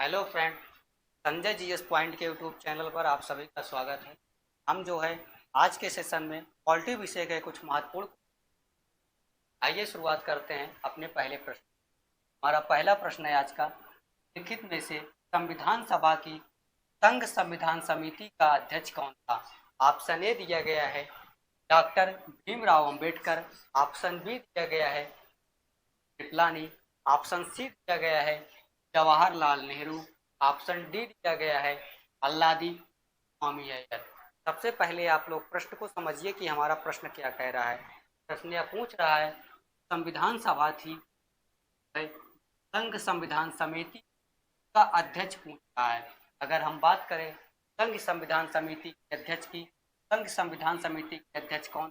Hello friend. Sanjay GS point के YouTube channel पर आप सभी का स्वागत है। हम जो है आज के सेशन में पॉलिटी विषय के कुछ महत्वपूर्ण, आइए शुरुआत करते हैं अपने पहले प्रश्न। हमारा पहला प्रश्न है आज का, लिखित में से संविधान सभा की संघ संविधान समिति का अध्यक्ष कौन था? ऑप्शन ए दिया गया है doctor Bhimrao Ambedkar, option B दिया गया है कृपलानी, ऑप्शन सी दिया गया है जवाहरलाल नेहरू, ऑप्शन डी दिया गया है अल्लादी स्वामी अय्यर। सबसे पहले आप लोग प्रश्न को समझिए कि हमारा प्रश्न क्या कह रहा है। प्रश्न यह पूछ रहा है, संविधान सभा थी, संघ संविधान समिति का अध्यक्ष पूछ रहा है। अगर हम बात करें संघ संविधान समिति के अध्यक्ष की, संघ संविधान समिति के अध्यक्ष कौन?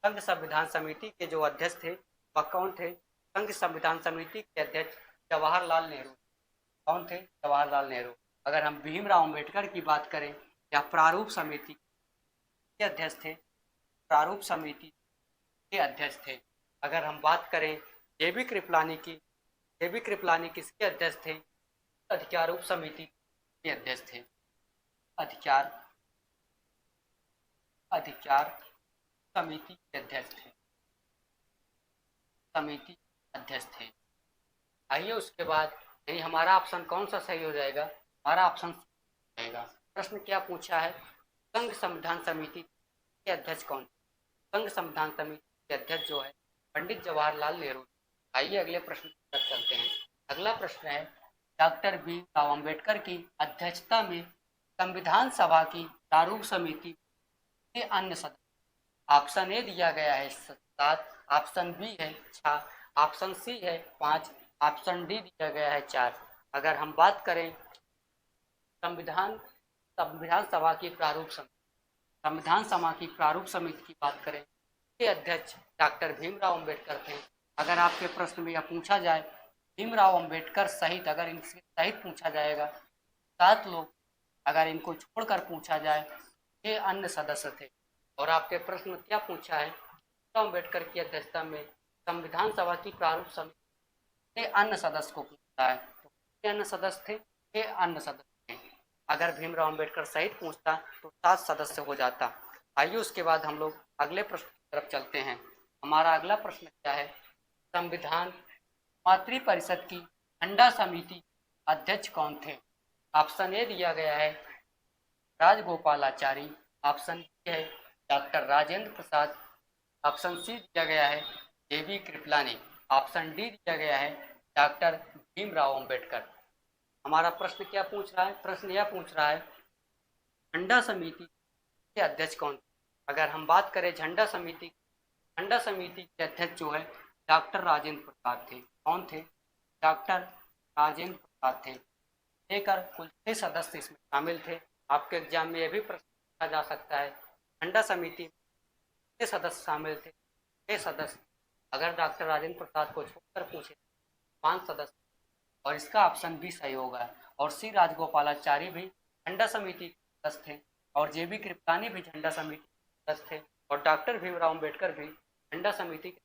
संघ संविधान समिति के जो अध्यक्ष थे वह कौन थे? संघ संविधान समिति के अध्यक्ष जवाहरलाल नेहरू। कौन थे? जवाहरलाल नेहरू। अगर हम भीमराव अंबेडकर की बात करें या प्रारूप समिति के अध्यक्ष थे, प्रारूप समिति के अध्यक्ष थे। अगर हम बात करें जेबी कृपलानी की, जेबी कृपलानी किसके अध्यक्ष थे? अधिकारूप समिति के अध्यक्ष थे। अधिकार अधिकार समिति के अध्यक्ष थे, समिति अध्यक्ष थे। आइए उसके बाद यानी हमारा ऑप्शन कौन सा सही हो जाएगा? हमारा ऑप्शन जाएगा। प्रश्न क्या पूछा है? संघ संविधान समिति के अध्यक्ष कौन? संघ संविधान समिति के अध्यक्ष जो है पंडित जवाहरलाल नेहरू। आइए अगले प्रश्न की तरफ चलते हैं। अगला प्रश्न है, डॉक्टर भीमराव अंबेडकर की अध्यक्षता में संविधान सभा की प्रारूप समिति के अन्य सदस्य। ऑप्शन ए दिया गया है 7, ऑप्शन बी है 6, ऑप्शन सी है 5, ऑप्शन डी दिया गया है 4। अगर हम बात करें संविधान संविधान सभा की प्रारूप समिति, संविधान सभा की प्रारूप समिति की बात करें, के अध्यक्ष डॉक्टर भीमराव अंबेडकर थे। अगर आपके प्रश्न में यह पूछा जाए भीमराव अंबेडकर सहित, अगर इनसे सहित पूछा जाएगा 7 लोग, अगर इनको छोड़कर पूछा जाए ये अन्य सदस्य थे। और आपके प्रश्न में क्या पूछा है? अम्बेडकर की अध्यक्षता में संविधान सभा की प्रारूप समिति के अन्य सदस्य को पूछता है, तो कितने अन्य सदस्य थे? ये अन्य सदस्य थे। अगर भीमराव अम्बेडकर सहित पूछता तो 7 सदस्य हो जाता। आइए उसके बाद हम लोग अगले प्रश्न की तरफ चलते हैं। हमारा अगला प्रश्न क्या है? संविधान मंत्रिपरिषद की झंडा समिति अध्यक्ष कौन थे? ऑप्शन ए दिया गया है राजगोपालाचारी, ऑप्शन बी है doctor Rajendra Prasad, option C दिया गया है जेबी कृपलानी, ऑप्शन डी दिया गया है डॉक्टर भीमराव अंबेडकर। हमारा प्रश्न क्या पूछ रहा है? प्रश्न यह पूछ रहा है झंडा समिति के अध्यक्ष कौन थे? अगर हम बात करें झंडा समिति के अध्यक्ष जो है डॉक्टर राजेंद्र प्रसाद थे। कौन थे? डॉक्टर राजेंद्र प्रसाद थे। लेकर कुल 6 सदस्य इसमें शामिल थे। आपके एग्जाम में यह भी प्रश्न पूछा जा सकता है झंडा समिति में कितने सदस्य शामिल थे? 6 सदस्य। अगर डॉक्टर राजेंद्र प्रसाद को छोड़कर पूछे 5 सदस्य, और इसका ऑप्शन बी सही होगा। और सी राजगोपालाचारी भी झंडा समिति के सदस्य थे, और जेबी कृपलानी भी झंडा समिति के सदस्य थे, और डॉक्टर भीमराव अम्बेडकर भी झंडा समिति के।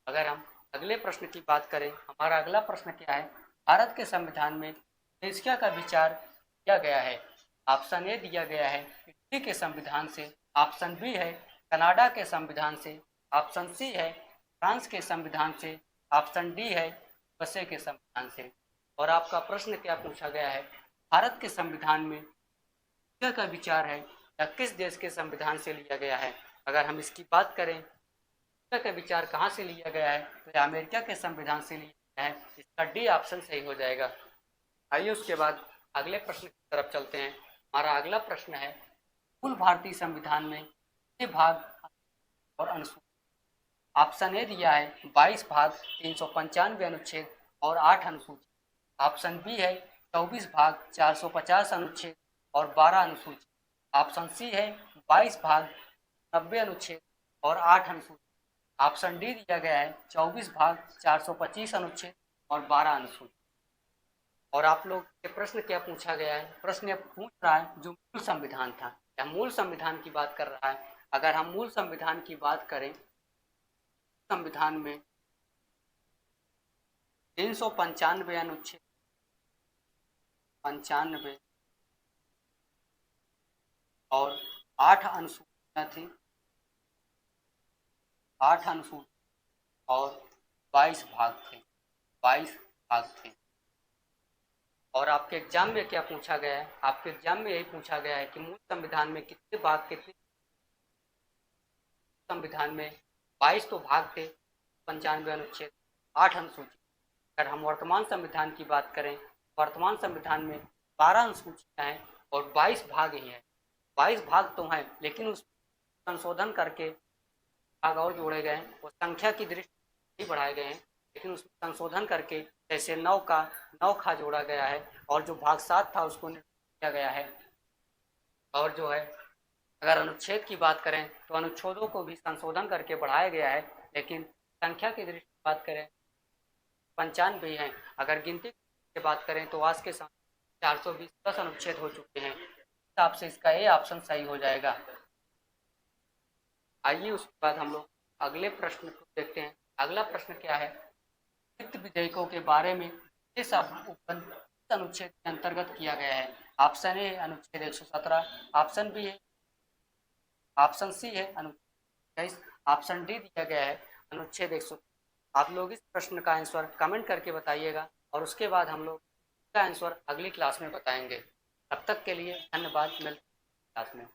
अगर हम अगले प्रश्न की बात करें, हमारा अगला प्रश्न क्या है? भारत के संविधान में देशिका का विचार किया गया है। ऑप्शन ए दिया गया है इटली के संविधान से, ऑप्शन बी है कनाडा के संविधान से, ऑप्शन सी है फ्रांस के संविधान से, ऑप्शन डी है यूएसए के संविधान से। और आपका प्रश्न क्या पूछा गया है? भारत के संविधान में देशिका का विचार है या किस देश के संविधान से लिया गया है? अगर हम इसकी बात करें का विचार कहाँ से लिया गया है, तो अमेरिका के संविधान से लिया गया है। इसका डी ऑप्शन सही हो जाएगा। आइए उसके बाद अगले प्रश्न की तरफ चलते हैं। हमारा अगला प्रश्न है, मूल भारतीय संविधान में कितने भाग और अनुच्छेद? ऑप्शन ए दिया है 22 भाग, 395 अनुच्छेद और 8 अनुसूची, ऑप्शन बी है 24 भाग, 450 अनुच्छेद और 12 अनुसूची, ऑप्शन सी है 22 भाग, 90 अनुच्छेद और 8 अनुसूची, ऑप्शन डी दिया गया है 24 भाग, 425 अनुच्छेद और 12 अनुसूची। और आप लोग के प्रश्न क्या पूछा गया है? प्रश्न यह पूछ रहा है जो मूल संविधान था, या मूल संविधान की बात कर रहा है। अगर हम मूल संविधान की बात करें, संविधान में 395 अनुच्छेद 95 और 8 अनुसूचियाँ थी, 8 अनुसूचियाँ और 22 भाग थे, 22 भाग थे। और आपके एग्जाम में क्या पूछा गया है? आपके एग्जाम में यही पूछा गया है कि मूल संविधान में कितने भाग, कितने संविधान में 22 तो भाग थे, 95 अनुच्छेद, 8 अनुसूची। अगर हम वर्तमान संविधान की बात करें, वर्तमान संविधान में 12 अनुसूचियाँ हैं और 22 भाग ही हैं। 22 भाग तो हैं, लेकिन उस संशोधन करके भाग और जोड़े गए हैं, वो संख्या की दृष्टि बढ़ाए गए हैं, लेकिन उसमें संशोधन करके जैसे 9 का 9 खा जोड़ा गया है और जो भाग 7 था उसको किया गया है। और जो है अगर अनुच्छेद की बात करें तो अनुच्छेदों को भी संशोधन करके बढ़ाया गया है, लेकिन संख्या की दृष्टि से बात करें 95 हैं। अगर गिनती की बात करें तो आज के समय 420 अनुच्छेद हो चुके हैं। इस हिसाब से इसका ए ऑप्शन सही हो जाएगा। आइए उसके बाद हम लोग अगले प्रश्न को देखते हैं। अगला प्रश्न क्या है? वित्त विधेयकों के बारे में इस अनुच्छेद के अंतर्गत किया गया है। ऑप्शन ए अनुच्छेद 117, ऑप्शन बी है, ऑप्शन सी है अनुच्छेद 21, ऑप्शन डी दिया गया है अनुच्छेद 100। आप लोग इस प्रश्न का आंसर कमेंट करके बताइएगा और उसके बाद हम लोग इसका आंसर अगली क्लास में बताएंगे। तब तक के लिए धन्यवाद, मिलते हैं क्लास में।